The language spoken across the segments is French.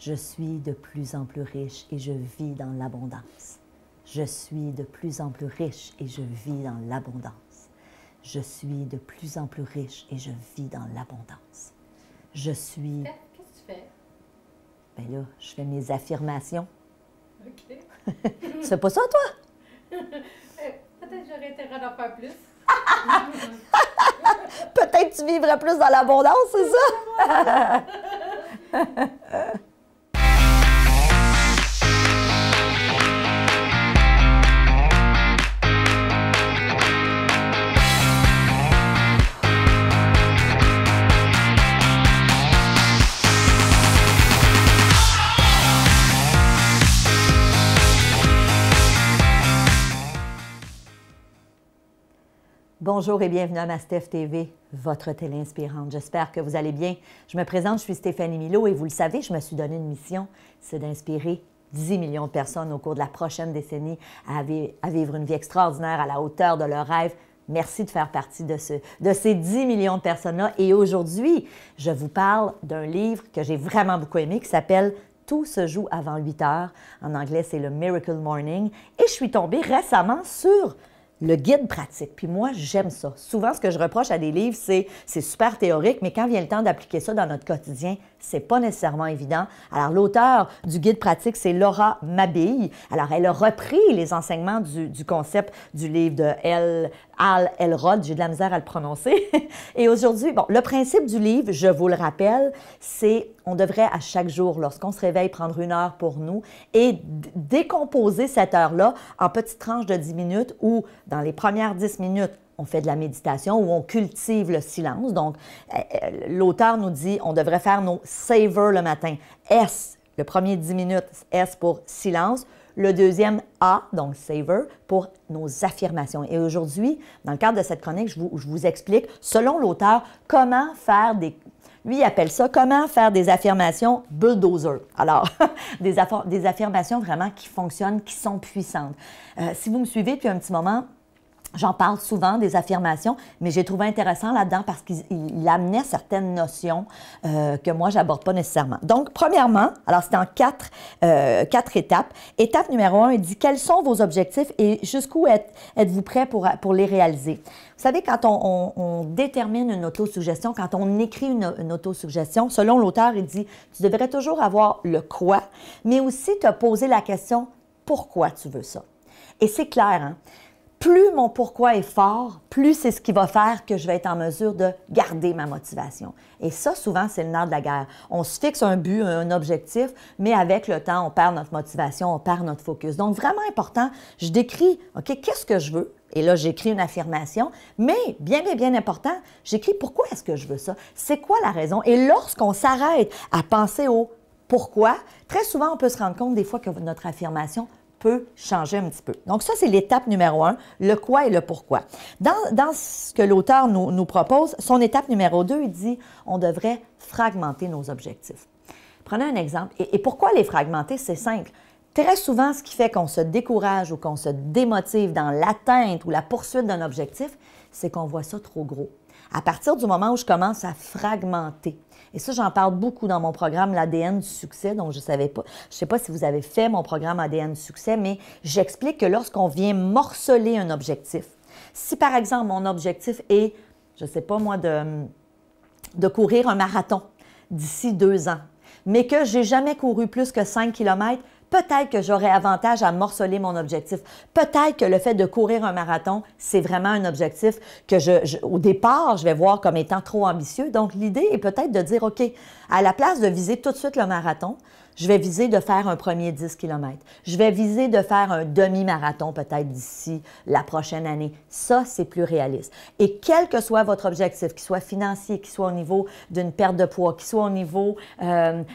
Je suis de plus en plus riche et je vis dans l'abondance. Je suis de plus en plus riche et je vis dans l'abondance. Je suis de plus en plus riche et je vis dans l'abondance. Je suis... Qu'est-ce que tu fais? Bien là, je fais mes affirmations. OK. Tu fais pas ça, toi? Peut-être que j'aurais intérêt d'en faire plus. Peut-être que tu vivrais plus dans l'abondance, c'est ça? Bonjour et bienvenue à Mastef TV, votre télé inspirante. J'espère que vous allez bien. Je me présente, je suis Stéphanie Milot et vous le savez, je me suis donné une mission, c'est d'inspirer 10 millions de personnes au cours de la prochaine décennie à vivre une vie extraordinaire à la hauteur de leurs rêves. Merci de faire partie de ces 10 millions de personnes-là. Et aujourd'hui, je vous parle d'un livre que j'ai vraiment beaucoup aimé qui s'appelle « Tout se joue avant 8 heures ». En anglais, c'est le Miracle Morning. Et je suis tombée récemment sur le guide pratique. Puis moi, j'aime ça. Souvent, ce que je reproche à des livres, c'est super théorique, mais quand vient le temps d'appliquer ça dans notre quotidien, c'est pas nécessairement évident. Alors, l'auteur du guide pratique, c'est Laura Mabille. Alors, elle a repris les enseignements du concept du livre de Hal Elrod. J'ai de la misère à le prononcer. Et aujourd'hui, bon, le principe du livre, je vous le rappelle, c'est on devrait à chaque jour, lorsqu'on se réveille, prendre 1 heure pour nous et décomposer cette heure-là en petites tranches de 10 minutes où, dans les premières 10 minutes, on fait de la méditation où on cultive le silence. Donc, l'auteur nous dit on devrait faire nos savers le matin. S, le premier 10 minutes, S pour silence. Le deuxième A, donc savor, pour nos affirmations. Et aujourd'hui, dans le cadre de cette chronique, je vous explique, selon l'auteur, comment faire des... Lui, il appelle ça « Comment faire des affirmations bulldozer ». Alors, des affirmations vraiment qui fonctionnent, qui sont puissantes. Si vous me suivez depuis un petit moment, j'en parle souvent des affirmations, mais j'ai trouvé intéressant là-dedans parce qu'il amenait certaines notions que moi, je n'aborde pas nécessairement. Donc, premièrement, alors c'est en quatre étapes. Étape numéro 1, il dit « Quels sont vos objectifs et jusqu'où êtes-vous prêt pour les réaliser? » Vous savez, quand on détermine une autosuggestion, quand on écrit une autosuggestion, selon l'auteur, il dit « Tu devrais toujours avoir le quoi, mais aussi te poser la question « Pourquoi tu veux ça? » Et c'est clair, hein? Plus mon pourquoi est fort, plus c'est ce qui va faire que je vais être en mesure de garder ma motivation. Et ça, souvent, c'est le nerf de la guerre. On se fixe un but, un objectif, mais avec le temps, on perd notre motivation, on perd notre focus. Donc, vraiment important, je décris, OK, qu'est-ce que je veux? Et là, j'écris une affirmation, mais bien important, j'écris pourquoi est-ce que je veux ça? C'est quoi la raison? Et lorsqu'on s'arrête à penser au pourquoi, très souvent, on peut se rendre compte des fois que notre affirmation peut changer un petit peu. Donc ça, c'est l'étape numéro 1, le quoi et le pourquoi. Dans ce que l'auteur nous propose, son étape numéro 2, il dit on devrait fragmenter nos objectifs. Prenez un exemple. Et pourquoi les fragmenter? C'est simple. Très souvent, ce qui fait qu'on se décourage ou qu'on se démotive dans l'atteinte ou la poursuite d'un objectif, c'est qu'on voit ça trop gros. À partir du moment où je commence à fragmenter, et ça, j'en parle beaucoup dans mon programme l'ADN du succès, donc je ne sais pas si vous avez fait mon programme ADN du succès, mais j'explique que lorsqu'on vient morceler un objectif, si par exemple mon objectif est, je ne sais pas moi, de courir un marathon d'ici 2 ans, mais que je n'ai jamais couru plus que 5 km, peut-être que j'aurais avantage à morceler mon objectif. Peut-être que le fait de courir un marathon, c'est vraiment un objectif que au départ, je vais voir comme étant trop ambitieux. Donc, l'idée est peut-être de dire, OK, à la place de viser tout de suite le marathon, je vais viser de faire un premier 10 km. Je vais viser de faire un demi-marathon peut-être d'ici la prochaine année. Ça, c'est plus réaliste. Et quel que soit votre objectif, qu'il soit financier, qu'il soit au niveau d'une perte de poids, qu'il soit au niveau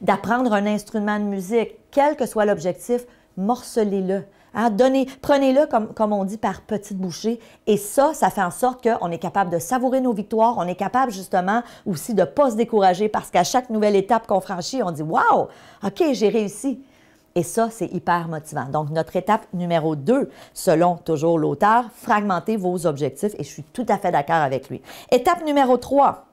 d'apprendre un instrument de musique, quel que soit l'objectif, morcelez-le. Hein? Prenez-le, comme on dit, par petites bouchées. Et ça fait en sorte qu'on est capable de savourer nos victoires. On est capable, justement, aussi de ne pas se décourager parce qu'à chaque nouvelle étape qu'on franchit, on dit « Wow! OK, j'ai réussi! » Et ça, c'est hyper motivant. Donc, notre étape numéro 2, selon toujours l'auteur, fragmentez vos objectifs. Et je suis tout à fait d'accord avec lui. Étape numéro 3.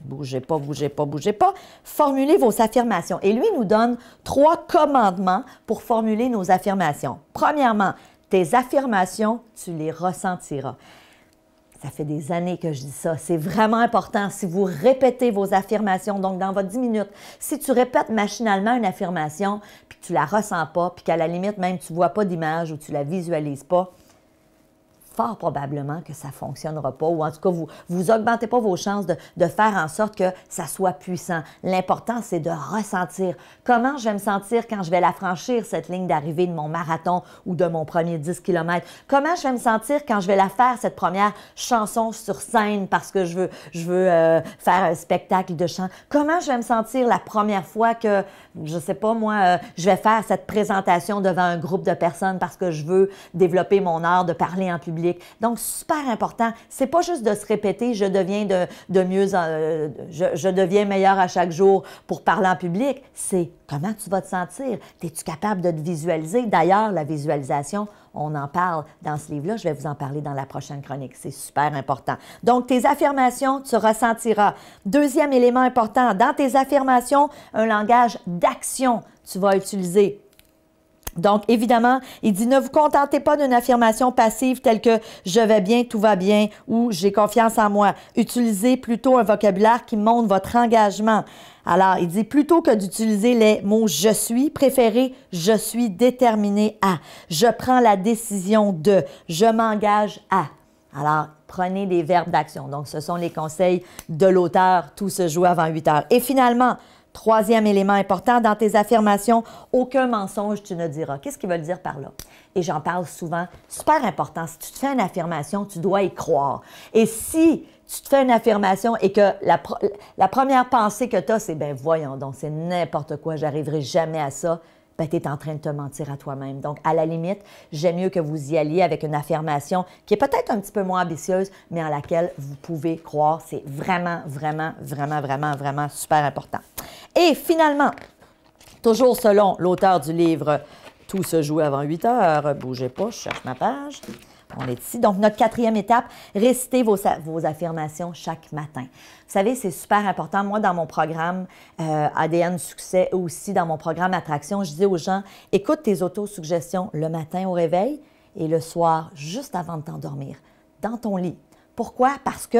Bougez pas, bougez pas, bougez pas. Formulez vos affirmations. Et lui nous donne 3 commandements pour formuler nos affirmations. Premièrement, tes affirmations, tu les ressentiras. Ça fait des années que je dis ça. C'est vraiment important. Si vous répétez vos affirmations, donc dans votre 10 minutes, si tu répètes machinalement une affirmation, puis que tu la ressens pas, puis qu'à la limite même tu vois pas d'image ou tu la visualises pas, fort probablement que ça ne fonctionnera pas, ou en tout cas, vous augmentez pas vos chances de faire en sorte que ça soit puissant. L'important, c'est de ressentir. Comment je vais me sentir quand je vais la franchir, cette ligne d'arrivée de mon marathon ou de mon premier 10 km? Comment je vais me sentir quand je vais la faire, cette première chanson sur scène parce que je veux faire un spectacle de chant? Comment je vais me sentir la première fois que, je ne sais pas moi, je vais faire cette présentation devant un groupe de personnes parce que je veux développer mon art de parler en public? Donc, super important. C'est pas juste de se répéter, je deviens je deviens meilleur à chaque jour pour parler en public. C'est comment tu vas te sentir. Es-tu capable de te visualiser? D'ailleurs, la visualisation, on en parle dans ce livre-là. Je vais vous en parler dans la prochaine chronique. C'est super important. Donc, tes affirmations, tu ressentiras. Deuxième élément important, dans tes affirmations, un langage d'action tu vas utiliser. Donc, évidemment, il dit « Ne vous contentez pas d'une affirmation passive telle que « je vais bien, tout va bien » ou « j'ai confiance en moi ». Utilisez plutôt un vocabulaire qui montre votre engagement. Alors, il dit plutôt que d'utiliser les mots « je suis », préférez « je suis déterminé à »,« je prends la décision de »,« je m'engage à ». Alors, prenez des verbes d'action. Donc, ce sont les conseils de l'auteur. Tout se joue avant 8 heures. Et finalement, troisième élément important dans tes affirmations, aucun mensonge tu ne diras. Qu'est-ce qu'ils veulent dire par là? Et j'en parle souvent. Super important. Si tu te fais une affirmation, tu dois y croire. Et si tu te fais une affirmation et que la première pensée que tu as, c'est « ben voyons donc, c'est n'importe quoi, j'arriverai jamais à ça », ben, tu es en train de te mentir à toi-même. Donc, à la limite, j'aime mieux que vous y alliez avec une affirmation qui est peut-être un petit peu moins ambitieuse, mais en laquelle vous pouvez croire. C'est vraiment, vraiment, vraiment, vraiment, vraiment super important. Et finalement, toujours selon l'auteur du livre « Tout se joue avant 8 heures », bougez pas, je cherche ma page. On est ici. Donc, notre quatrième étape, récitez vos affirmations chaque matin. Vous savez, c'est super important. Moi, dans mon programme ADN Succès, aussi dans mon programme Attraction, je disais aux gens, écoute tes autosuggestions le matin au réveil et le soir, juste avant de t'endormir, dans ton lit. Pourquoi? Parce que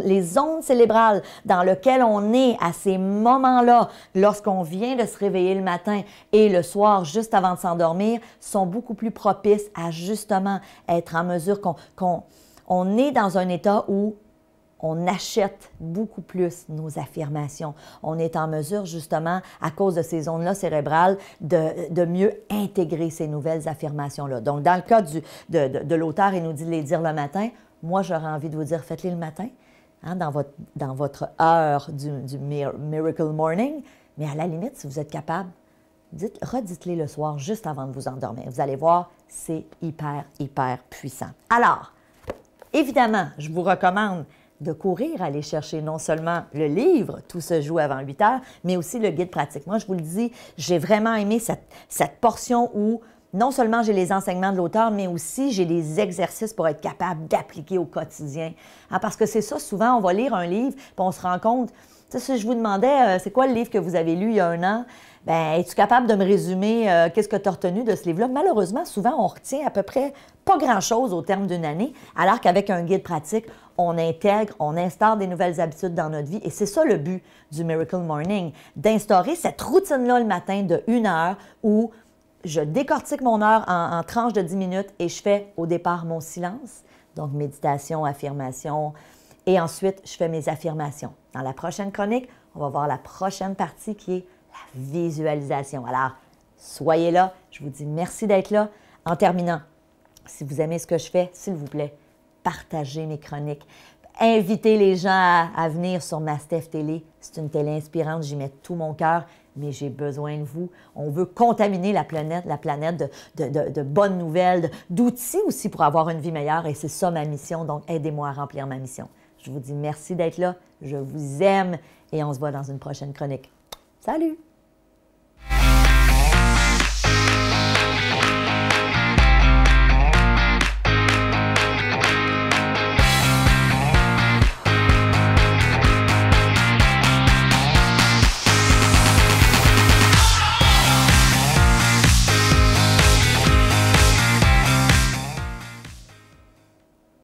les ondes cérébrales dans lesquelles on est à ces moments-là, lorsqu'on vient de se réveiller le matin et le soir, juste avant de s'endormir, sont beaucoup plus propices à justement être en mesure qu'on est dans un état où on achète beaucoup plus nos affirmations. On est en mesure, justement, à cause de ces ondes-là cérébrales, de mieux intégrer ces nouvelles affirmations-là. Donc, dans le cas de l'auteur, il nous dit de les dire le matin. Moi, j'aurais envie de vous dire, faites-les le matin, hein, dans votre heure du Miracle Morning. Mais à la limite, si vous êtes capable, redites-les le soir, juste avant de vous endormir. Vous allez voir, c'est hyper, hyper puissant. Alors, évidemment, je vous recommande de courir, aller chercher non seulement le livre « Tout se joue avant 8 heures », mais aussi le guide pratique. Moi, je vous le dis, j'ai vraiment aimé cette portion où non seulement j'ai les enseignements de l'auteur, mais aussi j'ai des exercices pour être capable d'appliquer au quotidien. Hein, parce que c'est ça, souvent, on va lire un livre, puis on se rend compte, tu sais, si je vous demandais, c'est quoi le livre que vous avez lu il y a un an? Bien, es-tu capable de me résumer qu'est-ce que tu as retenu de ce livre-là? Malheureusement, souvent, on retient à peu près pas grand-chose au terme d'une année, alors qu'avec un guide pratique, on intègre, on instaure des nouvelles habitudes dans notre vie. Et c'est ça le but du Miracle Morning, d'instaurer cette routine-là le matin de 1 heure où je décortique mon heure en tranches de 10 minutes et je fais au départ mon silence, donc méditation, affirmation, et ensuite je fais mes affirmations. Dans la prochaine chronique, on va voir la prochaine partie qui est la visualisation. Alors, soyez là, je vous dis merci d'être là. En terminant, si vous aimez ce que je fais, s'il vous plaît, partagez mes chroniques. Invitez les gens à venir sur ma Steph Télé. C'est une télé inspirante, j'y mets tout mon cœur, mais j'ai besoin de vous. On veut contaminer la planète de bonnes nouvelles, d'outils aussi pour avoir une vie meilleure, et c'est ça ma mission, donc aidez-moi à remplir ma mission. Je vous dis merci d'être là, je vous aime, et on se voit dans une prochaine chronique. Salut!